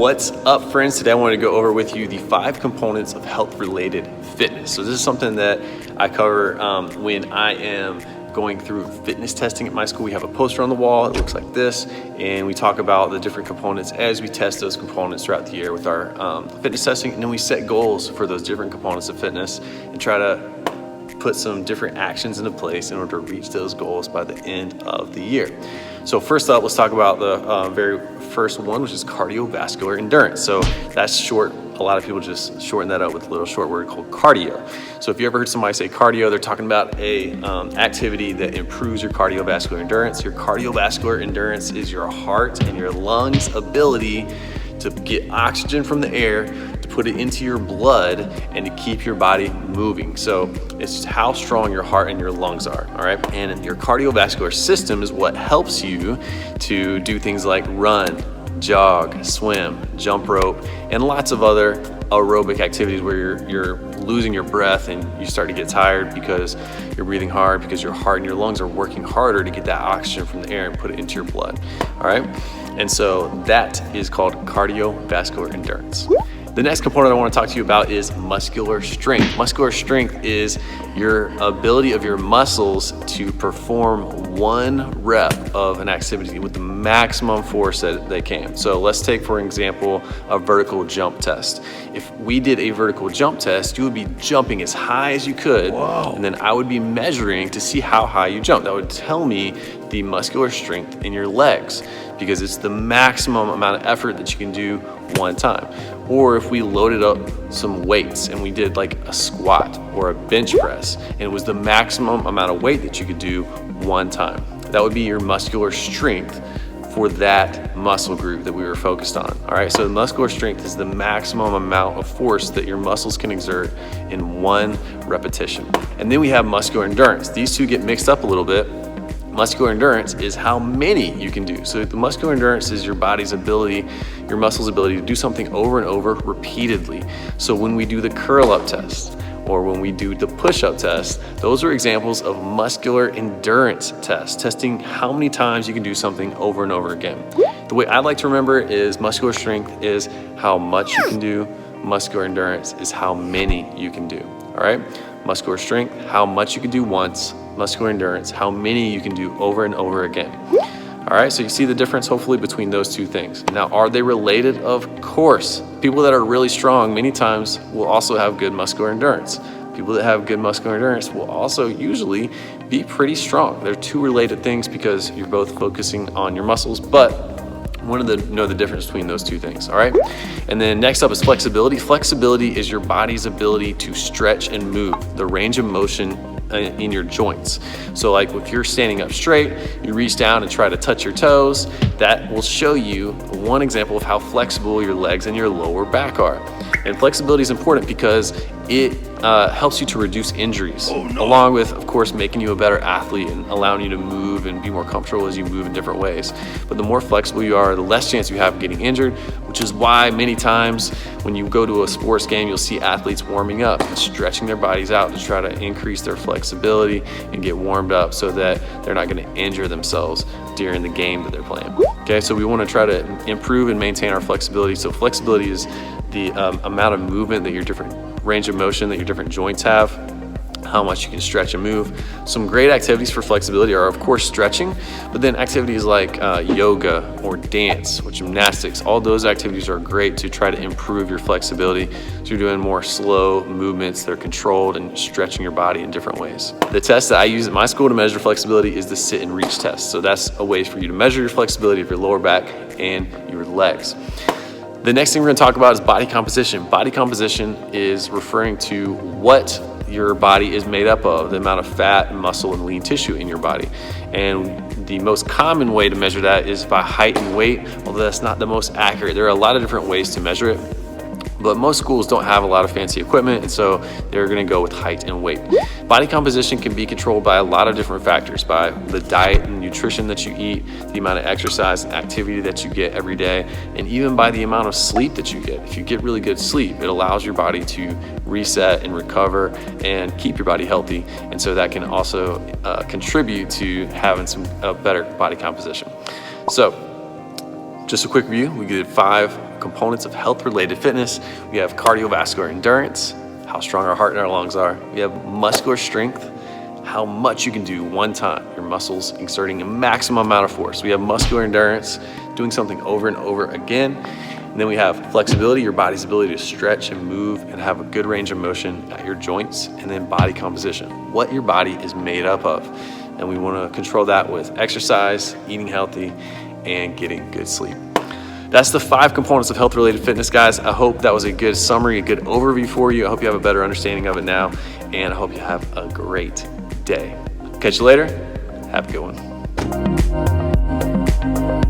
What's up, friends? Today I want to go over with you the 5 components of health-related fitness. So this is something that I cover when I am going through fitness testing at my school. We have a poster on the wall, it looks like this, and we talk about the different components as we test those components throughout the year with our fitness testing, and then we set goals for those different components of fitness and try to put some different actions into place in order to reach those goals by the end of the year. So first up, let's talk about the very first one, which is cardiovascular endurance. So that's short. A lot of people just shorten that up with a little short word called cardio. So if you ever heard somebody say cardio, they're talking about a activity that improves your cardiovascular endurance. Your cardiovascular endurance is your heart and your lungs' ability to get oxygen from the air, to put it into your blood, and to keep your body moving. So it's how strong your heart and your lungs are, all right? And your cardiovascular system is what helps you to do things like run, jog, swim, jump rope, and lots of other aerobic activities where you're losing your breath and you start to get tired because you're breathing hard, because your heart and your lungs are working harder to get that oxygen from the air and put it into your blood, all right? And so that is called cardiovascular endurance. The next component I want to talk to you about is muscular strength. Muscular strength is your ability of your muscles to perform one rep of an activity with the maximum force that they can. So let's take, for example, a vertical jump test. If we did a vertical jump test, you would be jumping as high as you could. Whoa. And then I would be measuring to see how high you jump. That would tell me the muscular strength in your legs, because it's the maximum amount of effort that you can do one time. Or if we loaded up some weights and we did like a squat or a bench press, and it was the maximum amount of weight that you could do one time. That would be your muscular strength for that muscle group that we were focused on. All right, so the muscular strength is the maximum amount of force that your muscles can exert in one repetition. And then we have muscular endurance. These two get mixed up a little bit. Muscular endurance is how many you can do. So the muscular endurance is your body's ability, your muscles' ability to do something over and over repeatedly. So when we do the curl up test or when we do the push up test, those are examples of muscular endurance tests, testing how many times you can do something over and over again. The way I like to remember is muscular strength is how much you can do. Muscular endurance is how many you can do, all right? Muscular strength, how much you can do once. Muscular endurance, how many you can do over and over again. All right, so you see the difference hopefully between those two things. Now, are they related? Of course. People that are really strong many times will also have good muscular endurance. People that have good muscular endurance will also usually be pretty strong. They're two related things because you're both focusing on your muscles, but wanted to know the difference between those two things, all right? And then next up is flexibility. Flexibility is your body's ability to stretch and move, the range of motion in your joints. So like if you're standing up straight, you reach down and try to touch your toes, that will show you one example of how flexible your legs and your lower back are. And flexibility is important because it helps you to reduce injuries, along with, of course, making you a better athlete and allowing you to move and be more comfortable as you move in different ways. But the more flexible you are, the less chance you have of getting injured, which is why many times when you go to a sports game, you'll see athletes warming up and stretching their bodies out to try to increase their flexibility and get warmed up so that they're not going to injure themselves during the game that they're playing. Okay, so we want to try to improve and maintain our flexibility. So flexibility is the amount of movement that your different range of motion that your different joints have, how much you can stretch and move. Some great activities for flexibility are, of course, stretching, but then activities like yoga or dance or gymnastics, all those activities are great to try to improve your flexibility. So you're doing more slow movements that are controlled and stretching your body in different ways. The test that I use at my school to measure flexibility is the sit and reach test. So that's a way for you to measure your flexibility of your lower back and your legs. The next thing we're going to talk about is body composition. Body composition is referring to what your body is made up of, the amount of fat, muscle, and lean tissue in your body. And the most common way to measure that is by height and weight, although that's not the most accurate. There are a lot of different ways to measure it, but most schools don't have a lot of fancy equipment, and so they're going to go with height and weight. Body composition can be controlled by a lot of different factors, by the diet and nutrition that you eat, the amount of exercise and activity that you get every day, and even by the amount of sleep that you get. If you get really good sleep, it allows your body to reset and recover and keep your body healthy, and so that can also contribute to having a better body composition. So just a quick review, we did 5 components of health-related fitness. We have cardiovascular endurance, how strong our heart and our lungs are. We have muscular strength, how much you can do one time, your muscles exerting a maximum amount of force. We have muscular endurance, doing something over and over again. And then we have flexibility, your body's ability to stretch and move and have a good range of motion at your joints. And then body composition, what your body is made up of. And we want to control that with exercise, eating healthy, and getting good sleep. That's the 5 components of health-related fitness, guys. I hope that was a good summary, a good overview for you. I hope you have a better understanding of it now, and I hope you have a great day. Catch you later. Have a good one.